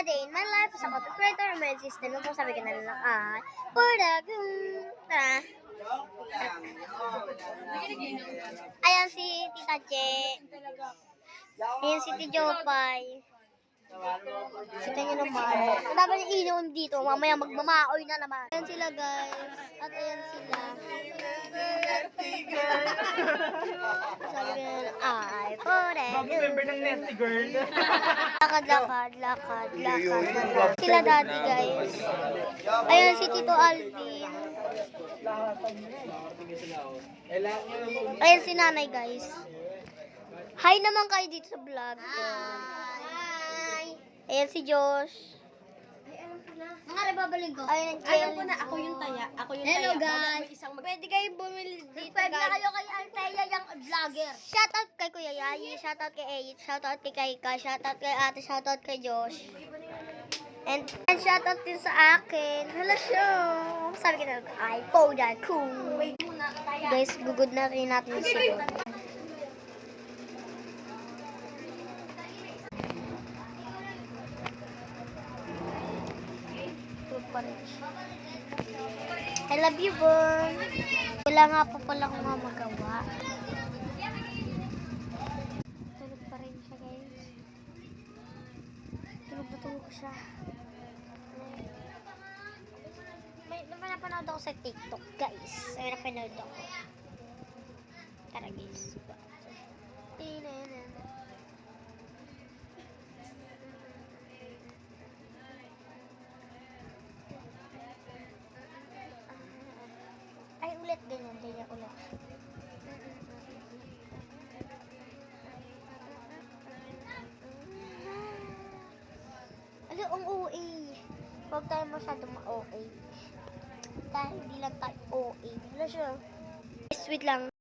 day in my life as a content creator, my system nung sabi ko na lang ay for the ayan si Tita Che. Ayan si Tito Jopay. Kita nyo naman. Ang dapat yung inom dito. Mamaya magmamaoy na naman. Ayan sila guys. At ayan sila. Sabi ko na ay for the Member ng Nesty Girl. lakad. Sila daddy guys. Ayan si Tito Alvin. Ayan si nanay guys. Hi naman kayo dito sa vlog. Hi. Ayan si Josh. Ay, alam ko na. Mga nababaling ko. Ayan ang Alam ko na, ako yung taya. Ako yung Hello taya. guys. Pwede kayo bumili dito guys. Na kayo kay Althea yung vlogger. Shoutout kay Kuya Yayi. Shoutout kay Eyit. Shoutout kay Kaika. Shoutout kay Ate. Shoutout kay Josh. And shoutout din sa akin. Hala siya. Sabi ko na, ay, Poda, cool. Guys, gugod na rin natin sa I love you, Bon. Wala nga po pala akong mga magawa. Tulog pa rin siya, guys. Tulog siya. May napanood ako sa TikTok, guys. May napanood ako. Tara, guys. Ay, ulit. Ganyan ulit. Ano, ang OA. Huwag tayo masyadong ma-OA. Dahil hindi lang tayo OA. Wala siya. Sweet lang.